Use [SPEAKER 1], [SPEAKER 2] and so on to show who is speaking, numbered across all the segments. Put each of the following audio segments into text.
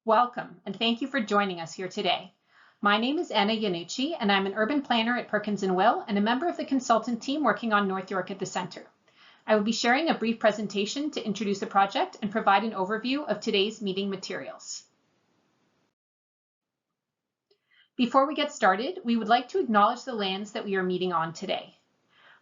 [SPEAKER 1] Welcome, and thank you for joining us here today. My name is Anna Yanucci, and I'm an urban planner at Perkins & Will and a member of the consultant team working on North York at the Centre. I will be sharing a brief presentation to introduce the project and provide an overview of today's meeting materials. Before we get started, we would like to acknowledge the lands that we are meeting on today.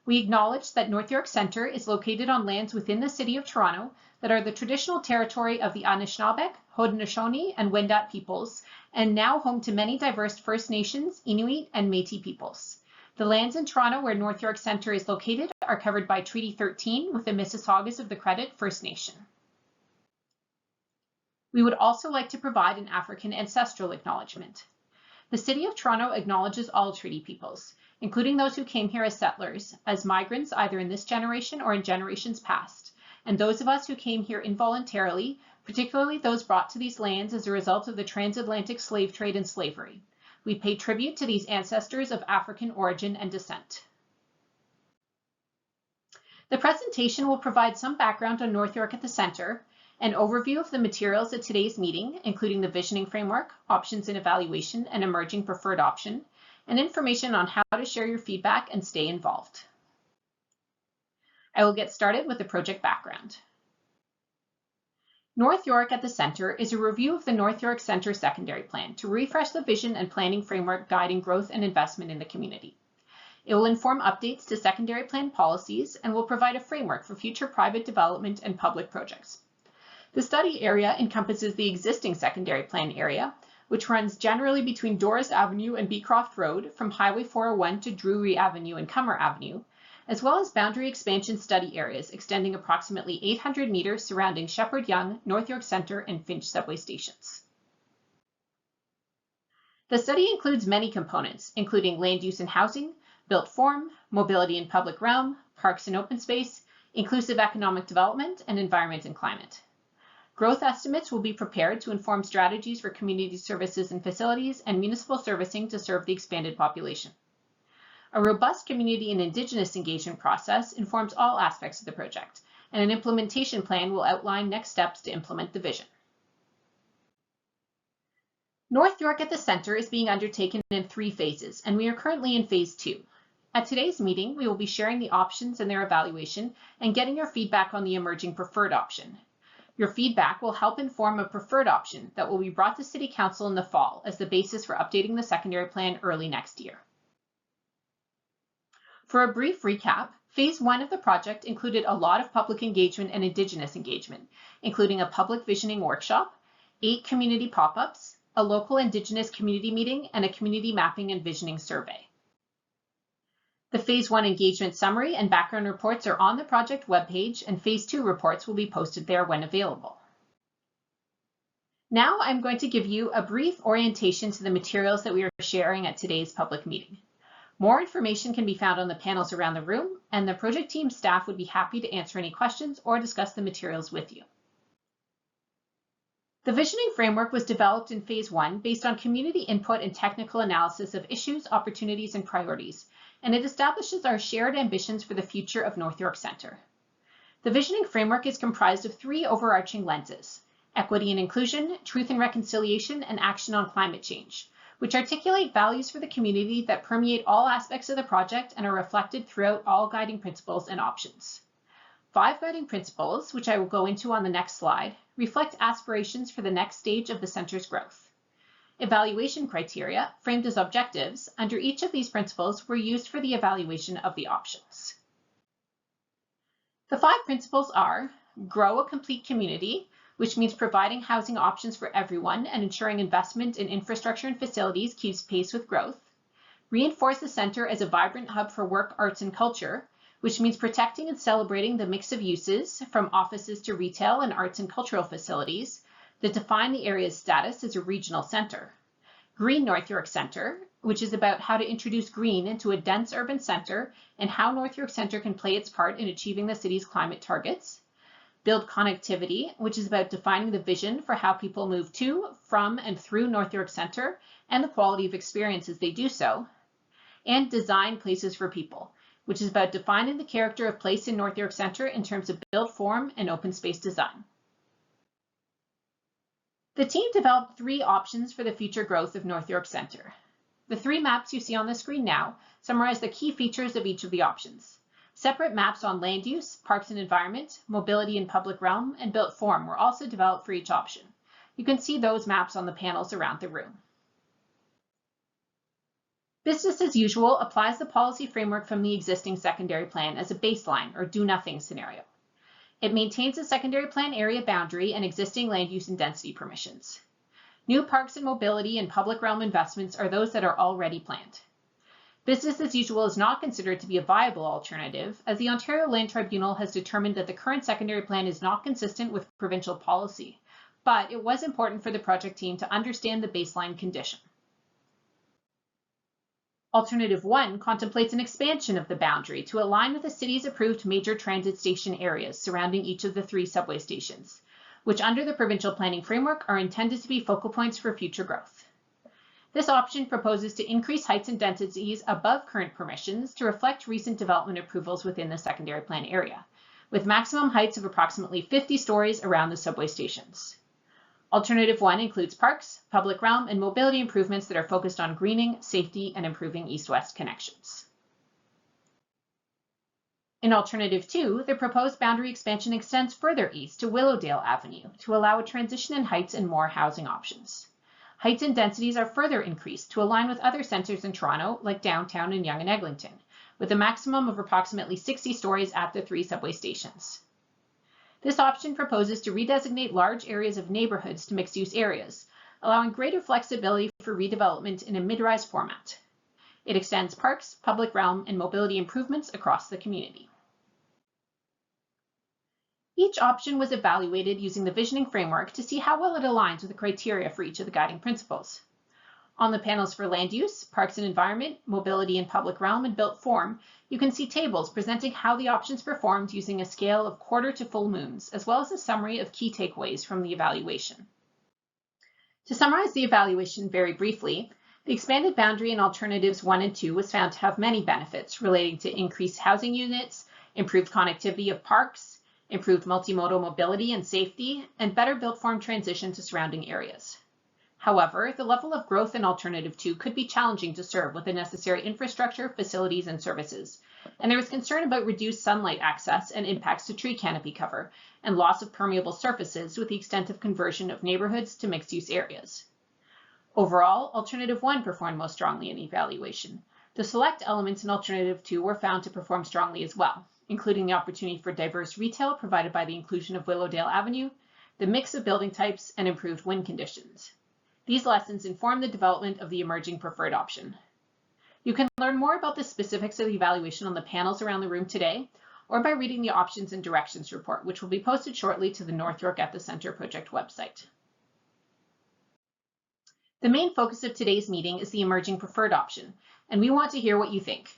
[SPEAKER 1] We acknowledge that North York Centre is located on lands within the City of Toronto that are the traditional territory of the Anishinaabe, Haudenosaunee, and Wendat peoples, and now home to many diverse First Nations, Inuit, and Métis peoples. The lands in Toronto where North York Centre is located are covered by Treaty 13 with the Mississaugas of the Credit First Nation. We would also like to provide an African ancestral acknowledgement. The City of Toronto acknowledges all treaty peoples, including those who came here as settlers, as migrants either in this generation or in generations past, and those of us who came here involuntarily, particularly those brought to these lands as a result of the transatlantic slave trade and slavery. We pay tribute to these ancestors of African origin and descent. The presentation will provide some background on North York at the Centre, an overview of the materials at today's meeting, including the visioning framework, options and evaluation, and emerging preferred option, and information on how to share your feedback and stay involved. I will get started with the project background. North York at the Centre is a review of the North York Centre Secondary Plan to refresh the vision and planning framework guiding growth and investment in the community. It will inform updates to secondary plan policies and will provide a framework for future private development and public projects. The study area encompasses the existing secondary plan area, which runs generally between Doris Avenue and Beecroft Road from Highway 401 to Drury Avenue and Cummer Avenue, as well as boundary expansion study areas extending approximately 800 meters surrounding Shepherd Yonge, North York Centre, and Finch subway stations. The study includes many components, including land use and housing, built form, mobility and public realm, parks and open space, inclusive economic development, and environment and climate. Growth estimates will be prepared to inform strategies for community services and facilities and municipal servicing to serve the expanded population. A robust community and Indigenous engagement process informs all aspects of the project, and an implementation plan will outline next steps to implement the vision. North York at the Centre is being undertaken in 3 phases, and we are currently in phase 2. At today's meeting, we will be sharing the options and their evaluation and getting your feedback on the emerging preferred option. Your feedback will help inform a preferred option that will be brought to City Council in the fall as the basis for updating the secondary plan early next year. For a brief recap, phase 1 of the project included a lot of public engagement and Indigenous engagement, including a public visioning workshop, 8 community pop-ups, a local Indigenous community meeting, and a community mapping and visioning survey. The phase 1 engagement summary and background reports are on the project webpage, and phase 2 reports will be posted there when available. Now I'm going to give you a brief orientation to the materials that we are sharing at today's public meeting. More information can be found on the panels around the room, and the project team staff would be happy to answer any questions or discuss the materials with you. The visioning framework was developed in phase 1 based on community input and technical analysis of issues, opportunities, and priorities, and it establishes our shared ambitions for the future of North York Centre. The visioning framework is comprised of 3 overarching lenses: equity and inclusion, truth and reconciliation, and action on climate change, which articulate values for the community that permeate all aspects of the project and are reflected throughout all guiding principles and options. 5 guiding principles, which I will go into on the next slide, reflect aspirations for the next stage of the Centre's growth. Evaluation criteria, framed as objectives, under each of these principles were used for the evaluation of the options. The 5 principles are: grow a complete community, which means providing housing options for everyone and ensuring investment in infrastructure and facilities keeps pace with growth. Reinforce the Centre as a vibrant hub for work, arts, and culture, which means protecting and celebrating the mix of uses, from offices to retail and arts and cultural facilities, that define the area's status as a regional centre. Green North York Centre, which is about how to introduce green into a dense urban centre and how North York Centre can play its part in achieving the city's climate targets. Build Connectivity, which is about defining the vision for how people move to, from, and through North York Centre and the quality of experiences they do so. And Design Places for People, which is about defining the character of place in North York Centre in terms of built form and open space design. The team developed 3 options for the future growth of North York Centre. The 3 maps you see on the screen now summarize the key features of each of the options. Separate maps on land use, parks and environment, mobility and public realm, and built form were also developed for each option. You can see those maps on the panels around the room. Business as usual applies the policy framework from the existing secondary plan as a baseline or do-nothing scenario. It maintains a secondary plan area boundary and existing land use and density permissions. New parks and mobility and public realm investments are those that are already planned. Business as usual is not considered to be a viable alternative, as the Ontario Land Tribunal has determined that the current secondary plan is not consistent with provincial policy, but it was important for the project team to understand the baseline condition. Alternative 1 contemplates an expansion of the boundary to align with the city's approved major transit station areas surrounding each of the 3 subway stations, which under the provincial planning framework are intended to be focal points for future growth. This option proposes to increase heights and densities above current permissions to reflect recent development approvals within the secondary plan area, with maximum heights of approximately 50 stories around the subway stations. Alternative 1 includes parks, public realm, and mobility improvements that are focused on greening, safety, and improving east-west connections. In Alternative 2, the proposed boundary expansion extends further east to Willowdale Avenue to allow a transition in heights and more housing options. Heights and densities are further increased to align with other centres in Toronto, like downtown and Yonge and Eglinton, with a maximum of approximately 60 stories at the 3 subway stations. This option proposes to redesignate large areas of neighborhoods to mixed-use areas, allowing greater flexibility for redevelopment in a mid-rise format. It extends parks, public realm, and mobility improvements across the community. Each option was evaluated using the visioning framework to see how well it aligns with the criteria for each of the guiding principles. On the panels for land use, parks and environment, mobility and public realm, and built form, you can see tables presenting how the options performed using a scale of quarter to full moons, as well as a summary of key takeaways from the evaluation. To summarize the evaluation very briefly, the expanded boundary in Alternatives 1 and 2 was found to have many benefits relating to increased housing units, improved connectivity of parks, improved multimodal mobility and safety, and better built form transition to surrounding areas. However, the level of growth in Alternative 2 could be challenging to serve with the necessary infrastructure, facilities, and services, and there was concern about reduced sunlight access and impacts to tree canopy cover, and loss of permeable surfaces with the extent of conversion of neighborhoods to mixed-use areas. Overall, Alternative 1 performed most strongly in the evaluation. The select elements in Alternative 2 were found to perform strongly as well, including the opportunity for diverse retail provided by the inclusion of Willowdale Avenue, the mix of building types, and improved wind conditions. These lessons inform the development of the emerging preferred option. You can learn more about the specifics of the evaluation on the panels around the room today, or by reading the Options and Directions report, which will be posted shortly to the North York at the Centre project website. The main focus of today's meeting is the emerging preferred option, and we want to hear what you think.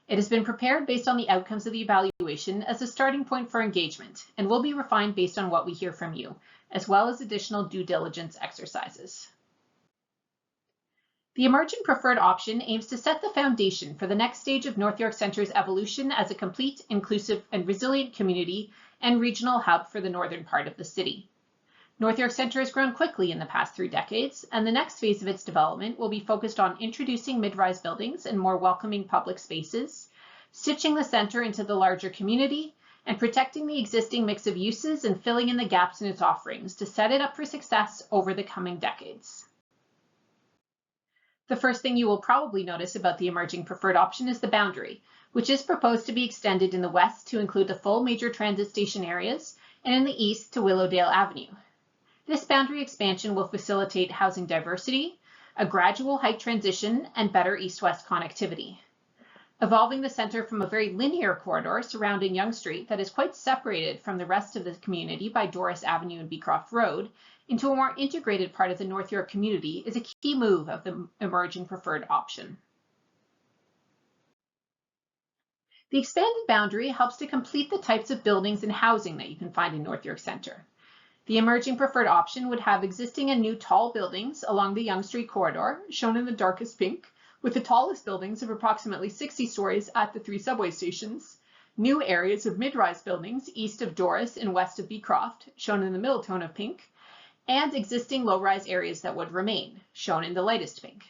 [SPEAKER 1] It has been prepared based on the outcomes of the evaluation as a starting point for engagement, and will be refined based on what we hear from you, as well as additional due diligence exercises. The emerging preferred option aims to set the foundation for the next stage of North York Centre's evolution as a complete, inclusive, and resilient community and regional hub for the northern part of the city. North York Centre has grown quickly in the past 3 decades, and the next phase of its development will be focused on introducing mid-rise buildings and more welcoming public spaces, stitching the centre into the larger community, and protecting the existing mix of uses and filling in the gaps in its offerings to set it up for success over the coming decades. The first thing you will probably notice about the emerging preferred option is the boundary, which is proposed to be extended in the west to include the full major transit station areas, and in the east to Willowdale Avenue. This boundary expansion will facilitate housing diversity, a gradual height transition, and better east-west connectivity. Evolving the centre from a very linear corridor surrounding Yonge Street that is quite separated from the rest of the community by Doris Avenue and Beecroft Road into a more integrated part of the North York community is a key move of the emerging preferred option. The expanded boundary helps to complete the types of buildings and housing that you can find in North York Centre. The emerging preferred option would have existing and new tall buildings along the Yonge Street corridor, shown in the darkest pink, with the tallest buildings of approximately 60 stories at the 3 subway stations, new areas of mid-rise buildings east of Doris and west of Beecroft, shown in the middle tone of pink, and existing low-rise areas that would remain, shown in the lightest pink.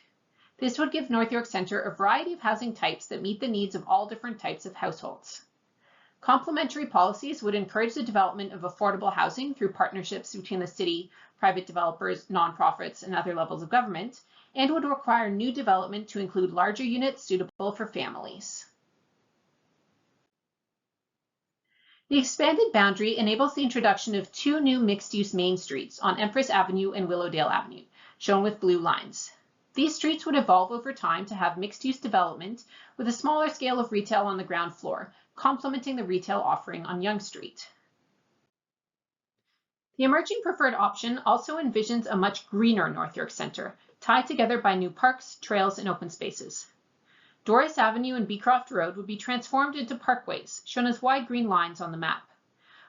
[SPEAKER 1] This would give North York Centre a variety of housing types that meet the needs of all different types of households. Complementary policies would encourage the development of affordable housing through partnerships between the city, private developers, nonprofits, and other levels of government, and would require new development to include larger units suitable for families. The expanded boundary enables the introduction of two new mixed-use main streets on Empress Avenue and Willowdale Avenue, shown with blue lines. These streets would evolve over time to have mixed-use development with a smaller scale of retail on the ground floor, complementing the retail offering on Yonge Street. The emerging preferred option also envisions a much greener North York Centre, tied together by new parks, trails, and open spaces. Doris Avenue and Beecroft Road would be transformed into parkways, shown as wide green lines on the map.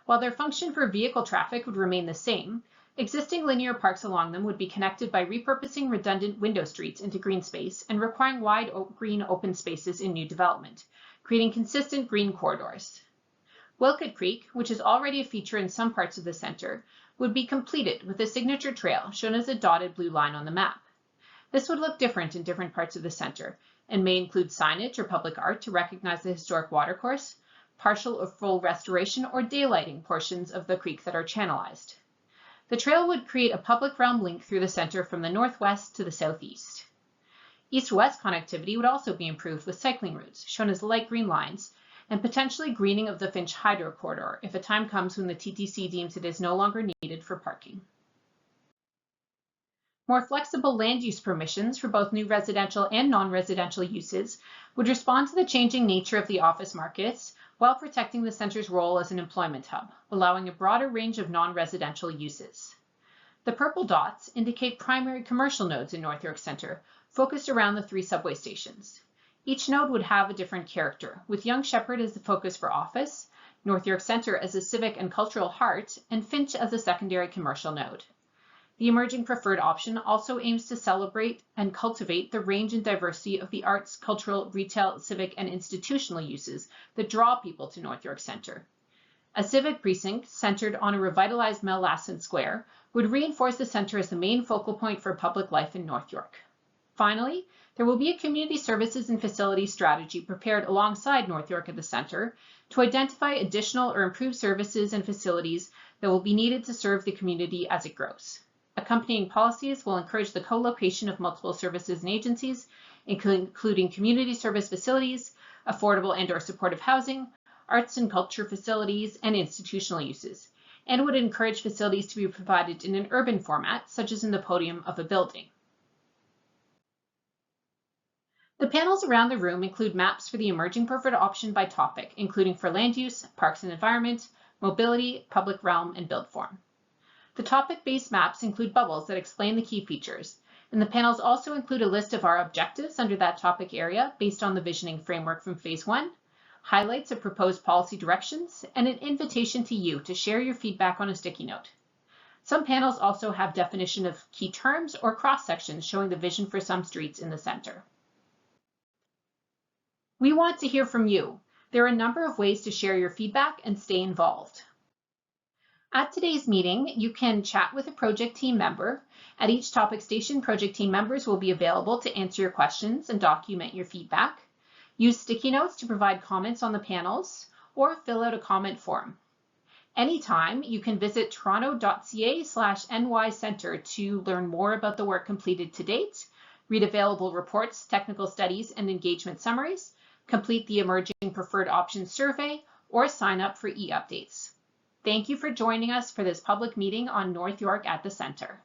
[SPEAKER 1] While their function for vehicle traffic would remain the same, existing linear parks along them would be connected by repurposing redundant window streets into green space and requiring wide green open spaces in new development, creating consistent green corridors. Wilkett Creek, which is already a feature in some parts of the centre, would be completed with a signature trail shown as a dotted blue line on the map. This would look different in different parts of the centre and may include signage or public art to recognize the historic watercourse, partial or full restoration or daylighting portions of the creek that are channelized. The trail would create a public realm link through the centre from the northwest to the southeast. East-west connectivity would also be improved with cycling routes, shown as light green lines, and potentially greening of the Finch Hydro Corridor if a time comes when the TTC deems it is no longer needed for parking. More flexible land use permissions for both new residential and non-residential uses would respond to the changing nature of the office markets while protecting the centre's role as an employment hub, allowing a broader range of non-residential uses. The purple dots indicate primary commercial nodes in North York Centre, focused around the 3 subway stations. Each node would have a different character, with Yonge Sheppard as the focus for office, North York Centre as a civic and cultural heart, and Finch as a secondary commercial node. The emerging preferred option also aims to celebrate and cultivate the range and diversity of the arts, cultural, retail, civic, and institutional uses that draw people to North York Centre. A civic precinct centered on a revitalized Mel Lassen Square would reinforce the centre as the main focal point for public life in North York. Finally, there will be a community services and facilities strategy prepared alongside North York at the centre to identify additional or improved services and facilities that will be needed to serve the community as it grows. Accompanying policies will encourage the co-location of multiple services and agencies, including community service facilities, affordable and/or supportive housing, arts and culture facilities, and institutional uses, and would encourage facilities to be provided in an urban format, such as in the podium of a building. The panels around the room include maps for the emerging preferred option by topic, including for land use, parks and environment, mobility, public realm, and build form. The topic-based maps include bubbles that explain the key features, and the panels also include a list of our objectives under that topic area based on the visioning framework from Phase 1, highlights of proposed policy directions, and an invitation to you to share your feedback on a sticky note. Some panels also have definition of key terms or cross-sections showing the vision for some streets in the centre. We want to hear from you. There are a number of ways to share your feedback and stay involved. At today's meeting, you can chat with a project team member. At each topic station, project team members will be available to answer your questions and document your feedback. Use sticky notes to provide comments on the panels or fill out a comment form. Anytime, you can visit toronto.ca/nycentre to learn more about the work completed to date, read available reports, technical studies, and engagement summaries, complete the Emerging Preferred Options survey, or sign up for e-updates. Thank you for joining us for this public meeting on North York at the Centre.